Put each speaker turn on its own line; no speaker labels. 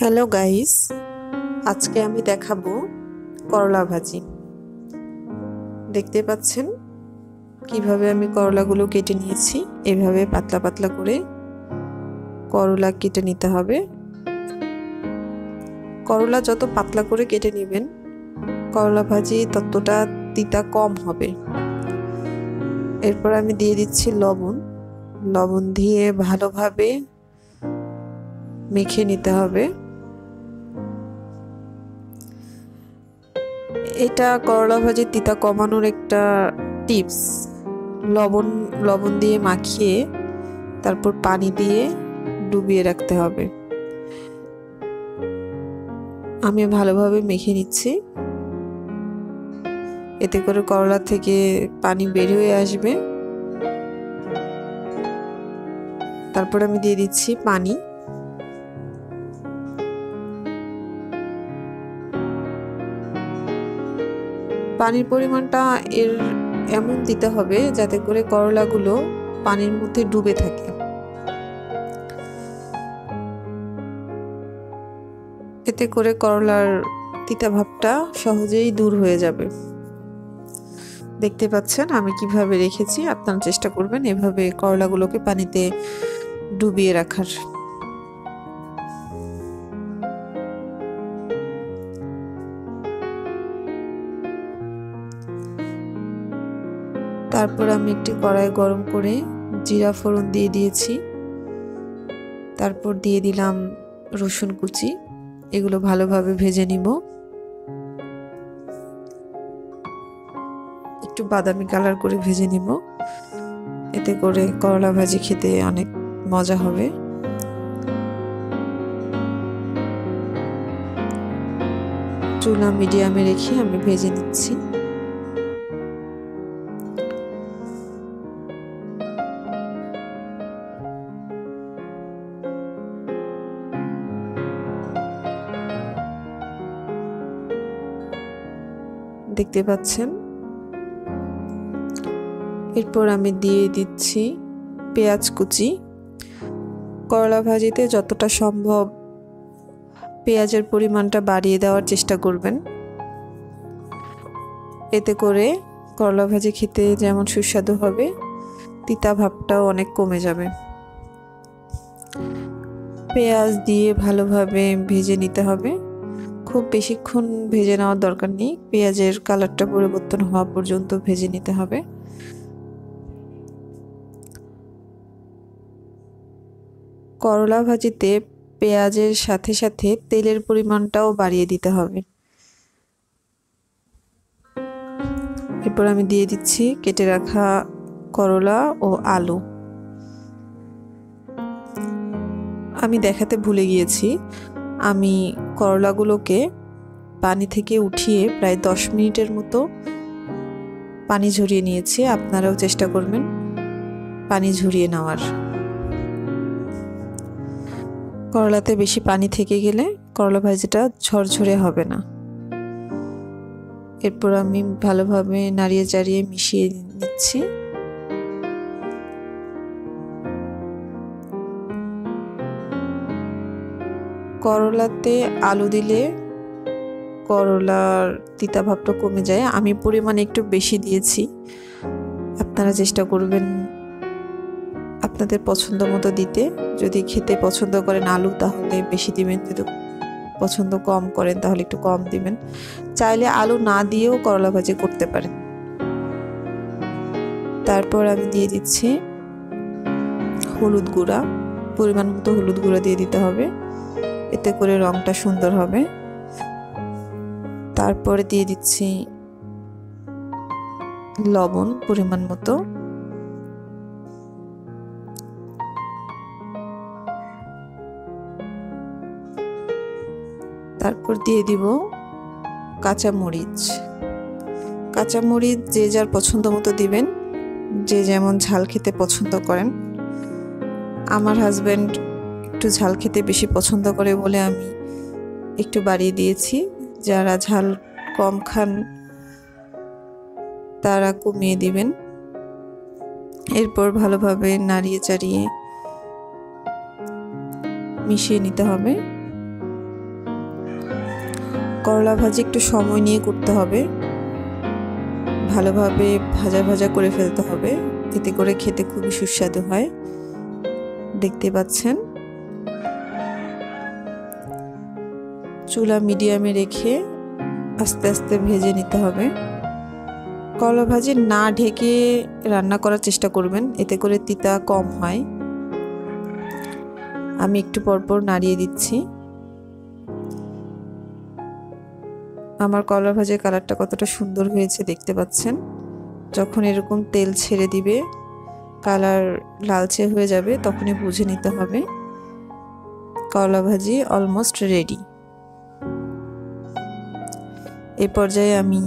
Hello guys, আজকে আমি দেখাবো করলা ভাজি। দেখতে পাচ্ছেন কিভাবে আমি করলাগুলো কেটে নিয়েছি। এভাবে পাতলা পাতলা করে করলা কেটে নিতে হবে। করলা যত পাতলা করে কেটে নেবেন, করলা ভাজি ততটা তিতা কম হবে। এরপর আমি দিয়ে দিচ্ছি লবণ। লবণ দিয়ে ভালোভাবে মেখে নিতে হবে। এটা করলা ভাজির তিতা কমানোর একটা টিপস। লবণ দিয়ে মাখিয়ে তারপর পানি দিয়ে ডুবিয়ে রাখতে হবে। আমি ভালোভাবে মেখে নিচ্ছি, এতে করে করলা থেকে পানি বের হয়ে আসবে। তারপর আমি দিয়ে দিচ্ছি পানি। পানির পরিমাণটা এমন দিতে হবে যাতে করে করলাগুলো পানির মধ্যে ডুবে থাকে। এতে করে করলার তিতা ভাবটা সহজেই দূর হয়ে যাবে। দেখতে পাচ্ছেন আমি কিভাবে রেখেছি। আপনারা চেষ্টা করবেন এভাবে করলাগুলোকে পানিতে ডুবিয়ে রাখার। তারপর আমি একটি কড়াই গরম করে জিরা ফোড়ন দিয়ে দিয়েছি। তারপর দিয়ে দিলাম রসুন কুচি। এগুলো ভালোভাবে ভেজে নিব। একটু বাদামি কালার করে ভেজে নিব, এতে করে করলা ভাজি খেতে অনেক মজা হবে। চুলা মিডিয়ামে রেখে আমি ভেজে নিচ্ছি। দেখতে পাচ্ছেন। এরপর আমি দিয়ে দিচ্ছি পেঁয়াজ কুচি। করলা ভাজিতে যতটা সম্ভব পেঁয়াজের পরিমাণটা বাড়িয়ে দেওয়ার চেষ্টা করবেন। এতে করে করলা ভাজি খেতে যেমন সুস্বাদু হবে, তিতা ভাবটাও অনেক কমে যাবে। পেঁয়াজ দিয়ে ভালোভাবে ভেজে নিতে হবে। খুব বেশিক্ষণ ভেজে নেওয়ার দরকার নেই, পেঁয়াজের কালারটা পরিবর্তন হওয়া পর্যন্ত ভেজে নিতে হবে। করলা ভাজিতে পেঁয়াজের সাথে সাথে তেলের পরিমাণটাও বাড়িয়ে দিতে হবে। এরপর আমি দিয়ে দিচ্ছি কেটে রাখা করলা ও আলু। আমি দেখাতে ভুলে গিয়েছি, আমি করলাগুলোকে পানি থেকে উঠিয়ে প্রায় 10 মিনিটের মতো পানি ঝরিয়ে নিয়েছি। আপনারাও চেষ্টা করবেন পানি ঝরিয়ে নেওয়ার। করলাতে বেশি পানি থেকে গেলে করলা ভাজিটা ঝরঝরে হবে না। এরপর আমি ভালোভাবে নাড়িয়ে চাড়িয়ে মিশিয়ে নিচ্ছি। করলাতে আলু দিলে করলার তিতা ভাবটা কমে যায়। আমি পরিমাণে একটু বেশি দিয়েছি, আপনারা চেষ্টা করবেন আপনাদের পছন্দ মতো দিতে। যদি খেতে পছন্দ করেন আলু তাহলে বেশি দিবেন, যদি পছন্দ কম করেন তাহলে একটু কম দিবেন। চাইলে আলু না দিয়েও করলা ভাজি করতে পারেন। তারপর আমি দিয়ে দিচ্ছি হলুদ গুঁড়া। পরিমাণ মতো হলুদ গুঁড়া দিয়ে দিতে হবে, এতে করে রংটা সুন্দর হবে। তারপরে দিয়ে দিচ্ছি লবণ পরিমাণ মতো। তারপর দিয়ে দিব কাঁচামরিচ। কাঁচামরিচ যে যার পছন্দ মতো দিবেন, যে যেমন ঝাল খেতে পছন্দ করেন। আমার হাজবেন্ড একটু ঝাল খেতে বেশি পছন্দ করে বলে আমি একটু বাড়িয়ে দিয়েছি। যারা ঝাল কম খান তারা কমিয়ে দিবেন। এরপর ভালোভাবে নাড়িয়ে চাড়িয়ে মিশিয়ে নিতে হবে। করলা ভাজি একটু সময় নিয়ে করতে হবে, ভালোভাবে ভাজা ভাজা করে ফেলতে হবে, এতে করে খেতে খুবই সুস্বাদু হয়। দেখতে পাচ্ছেন চুলা মিডিয়ামে রেখে আস্তে আস্তে ভেজে নিতে হবে। করলা ভাজি না ঢেকে রান্না করার চেষ্টা করবেন, এতে করে তিতা কম হয়। আমি একটু পরপর নাড়িয়ে দিচ্ছি। আমার করলা ভাজির কালারটা কতটা সুন্দর হয়েছে দেখতে পাচ্ছেন। যখন এরকম তেল ছেড়ে দিবে, কালার লালচে হয়ে যাবে, তখনই বুঝে নিতে হবে করলা ভাজি অলমোস্ট রেডি। এই পর্যায়ে আমি